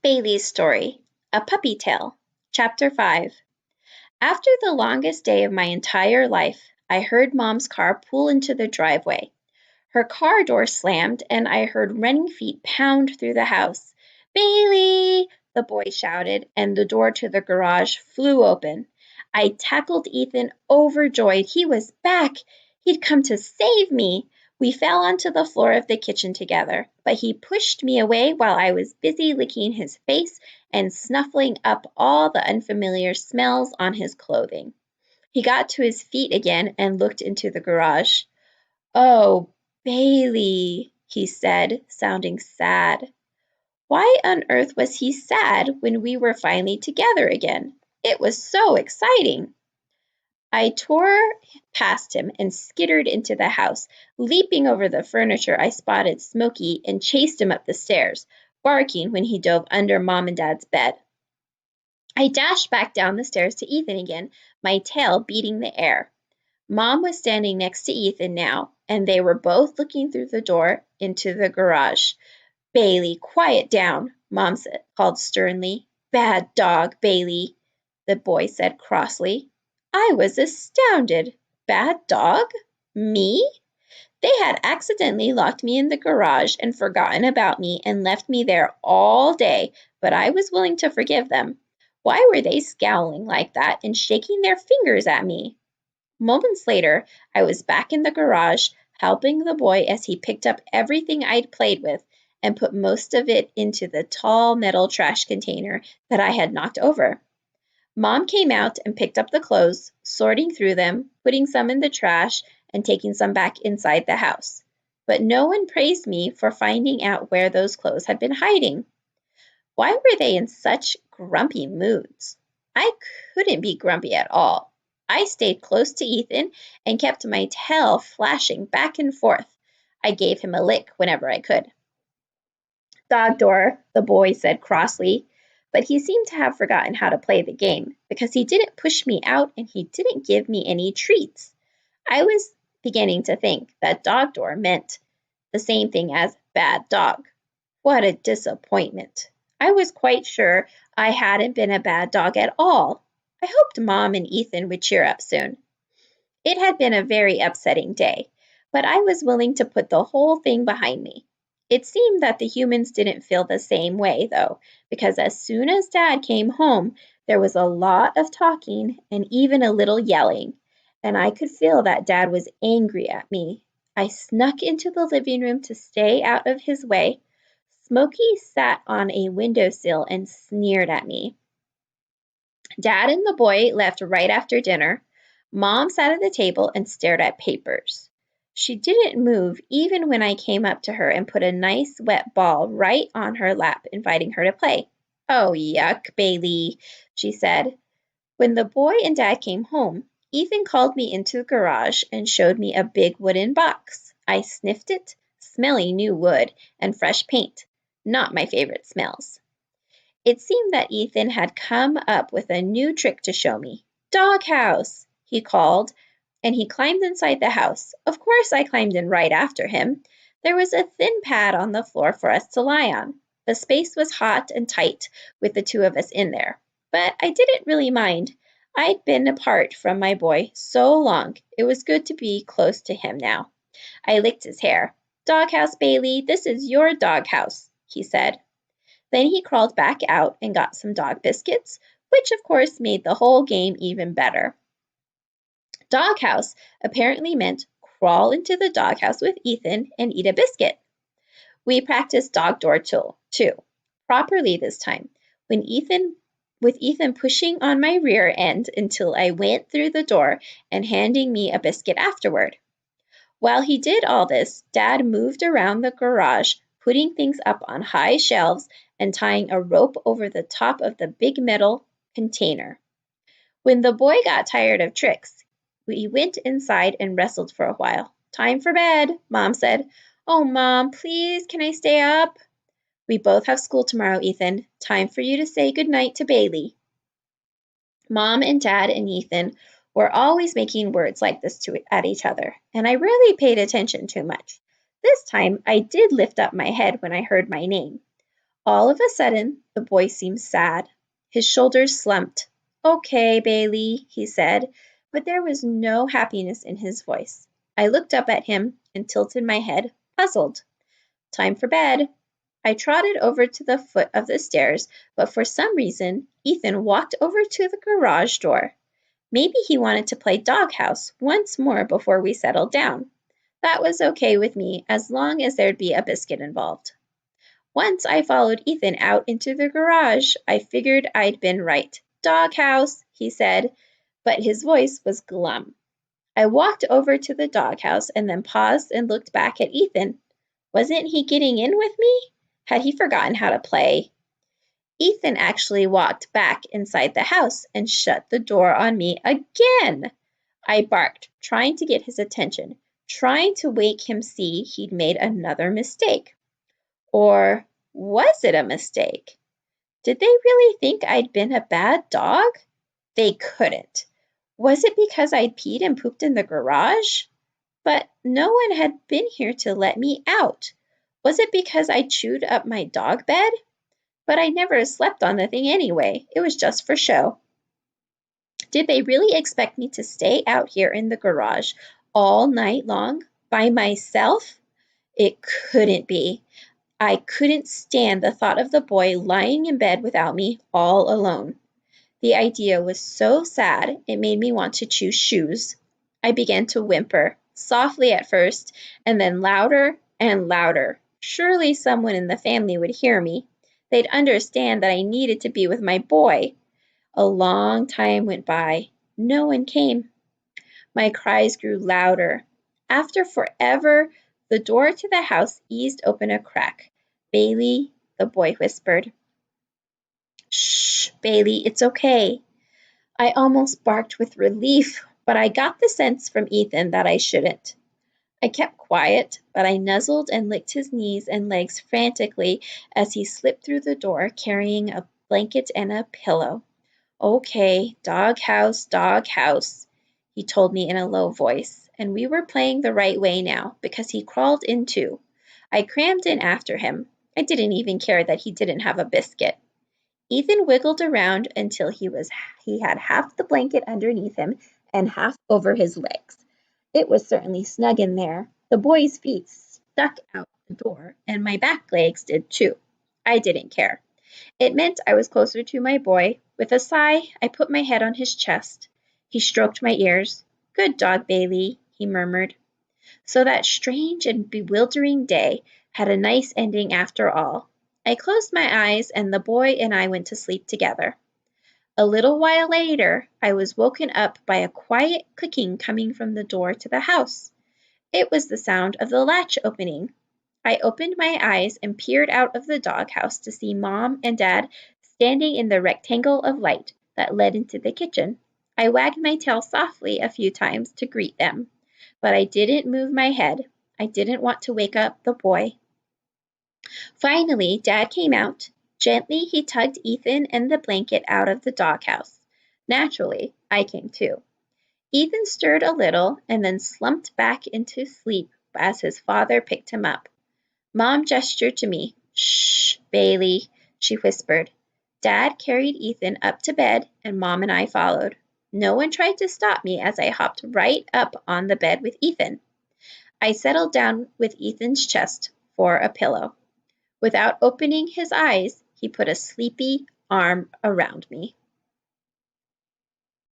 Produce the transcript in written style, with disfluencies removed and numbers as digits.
Bailey's Story, A Puppy Tale, Chapter 5. After the longest day of my entire life, I heard Mom's car pull into the driveway. Her car door slammed, and I heard running feet pound through the house. Bailey! The boy shouted, and the door to the garage flew open. I tackled Ethan, overjoyed. He was back. He'd come to save me. We fell onto the floor of the kitchen together, but he pushed me away while I was busy licking his face and snuffling up all the unfamiliar smells on his clothing. He got to his feet again and looked into the garage. "Oh, Bailey," he said, sounding sad. Why on earth was he sad when we were finally together again? It was so exciting. I tore past him and skittered into the house. Leaping over the furniture, I spotted Smokey and chased him up the stairs, barking when he dove under Mom and Dad's bed. I dashed back down the stairs to Ethan again, my tail beating the air. Mom was standing next to Ethan now, and they were both looking through the door into the garage. "Bailey, quiet down," Mom called sternly. "Bad dog, Bailey," the boy said crossly. I was astounded. Bad dog? Me? They had accidentally locked me in the garage and forgotten about me and left me there all day, but I was willing to forgive them. Why were they scowling like that and shaking their fingers at me? Moments later, I was back in the garage, helping the boy as he picked up everything I'd played with and put most of it into the tall metal trash container that I had knocked over. Mom came out and picked up the clothes, sorting through them, putting some in the trash, and taking some back inside the house. But no one praised me for finding out where those clothes had been hiding. Why were they in such grumpy moods? I couldn't be grumpy at all. I stayed close to Ethan and kept my tail flashing back and forth. I gave him a lick whenever I could. "Dog door," the boy said crossly, but he seemed to have forgotten how to play the game because he didn't push me out and he didn't give me any treats. I was beginning to think that dog door meant the same thing as bad dog. What a disappointment. I was quite sure I hadn't been a bad dog at all. I hoped Mom and Ethan would cheer up soon. It had been a very upsetting day, but I was willing to put the whole thing behind me. It seemed that the humans didn't feel the same way, though, because as soon as Dad came home, there was a lot of talking and even a little yelling, and I could feel that Dad was angry at me. I snuck into the living room to stay out of his way. Smokey sat on a windowsill and sneered at me. Dad and the boy left right after dinner. Mom sat at the table and stared at papers. She didn't move even when I came up to her and put a nice wet ball right on her lap, inviting her to play. "Oh, yuck, Bailey," she said. When the boy and Dad came home, Ethan called me into the garage and showed me a big wooden box. I sniffed it, smelly new wood and fresh paint, not my favorite smells. It seemed that Ethan had come up with a new trick to show me. "Doghouse," he called, and he climbed inside the house. Of course, I climbed in right after him. There was a thin pad on the floor for us to lie on. The space was hot and tight with the two of us in there, but I didn't really mind. I'd been apart from my boy so long, it was good to be close to him now. I licked his hair. "Doghouse, Bailey, this is your doghouse," he said. Then he crawled back out and got some dog biscuits, which of course made the whole game even better. Doghouse apparently meant crawl into the doghouse with Ethan and eat a biscuit. We practiced dog door too, properly this time, with Ethan pushing on my rear end until I went through the door and handing me a biscuit afterward. While he did all this, Dad moved around the garage, putting things up on high shelves and tying a rope over the top of the big metal container. When the boy got tired of tricks, we went inside and wrestled for a while. "Time for bed," Mom said. "Oh, Mom, please, can I stay up?" "We both have school tomorrow, Ethan. Time for you to say goodnight to Bailey." Mom and Dad and Ethan were always making words like this at each other, and I rarely paid attention too much. This time, I did lift up my head when I heard my name. All of a sudden, the boy seemed sad. His shoulders slumped. "Okay, Bailey," he said, but there was no happiness in his voice. I looked up at him and tilted my head, puzzled. "Time for bed." I trotted over to the foot of the stairs, but for some reason, Ethan walked over to the garage door. Maybe he wanted to play doghouse once more before we settled down. That was okay with me as long as there'd be a biscuit involved. Once I followed Ethan out into the garage, I figured I'd been right. "Doghouse," he said, but his voice was glum. I walked over to the doghouse and then paused and looked back at Ethan. Wasn't he getting in with me? Had he forgotten how to play? Ethan actually walked back inside the house and shut the door on me again. I barked, trying to get his attention, trying to make him see he'd made another mistake. Or was it a mistake? Did they really think I'd been a bad dog? They couldn't. Was it because I'd peed and pooped in the garage? But no one had been here to let me out. Was it because I chewed up my dog bed? But I never slept on the thing anyway. It was just for show. Did they really expect me to stay out here in the garage all night long by myself? It couldn't be. I couldn't stand the thought of the boy lying in bed without me all alone. The idea was so sad it made me want to choose shoes. I began to whimper, softly at first, and then louder and louder. Surely someone in the family would hear me. They'd understand that I needed to be with my boy. A long time went by. No one came. My cries grew louder. After forever, the door to the house eased open a crack. "Bailey," the boy whispered. "Shh, Bailey, it's okay." I almost barked with relief, but I got the sense from Ethan that I shouldn't. I kept quiet, but I nuzzled and licked his knees and legs frantically as he slipped through the door carrying a blanket and a pillow. "Okay, doghouse, he told me in a low voice, and we were playing the right way now because he crawled in too. I crammed in after him. I didn't even care that he didn't have a biscuit. Ethan wiggled around until he had half the blanket underneath him and half over his legs. It was certainly snug in there. The boy's feet stuck out the door, and my back legs did too. I didn't care. It meant I was closer to my boy. With a sigh, I put my head on his chest. He stroked my ears. "Good dog, Bailey," he murmured. So that strange and bewildering day had a nice ending after all. I closed my eyes, and the boy and I went to sleep together. A little while later, I was woken up by a quiet clicking coming from the door to the house. It was the sound of the latch opening. I opened my eyes and peered out of the doghouse to see Mom and Dad standing in the rectangle of light that led into the kitchen. I wagged my tail softly a few times to greet them, but I didn't move my head. I didn't want to wake up the boy. Finally, Dad came out. Gently, he tugged Ethan and the blanket out of the doghouse. Naturally, I came too. Ethan stirred a little and then slumped back into sleep as his father picked him up. Mom gestured to me. "Shh, Bailey," she whispered. Dad carried Ethan up to bed, and Mom and I followed. No one tried to stop me as I hopped right up on the bed with Ethan. I settled down with Ethan's chest for a pillow. Without opening his eyes, he put a sleepy arm around me.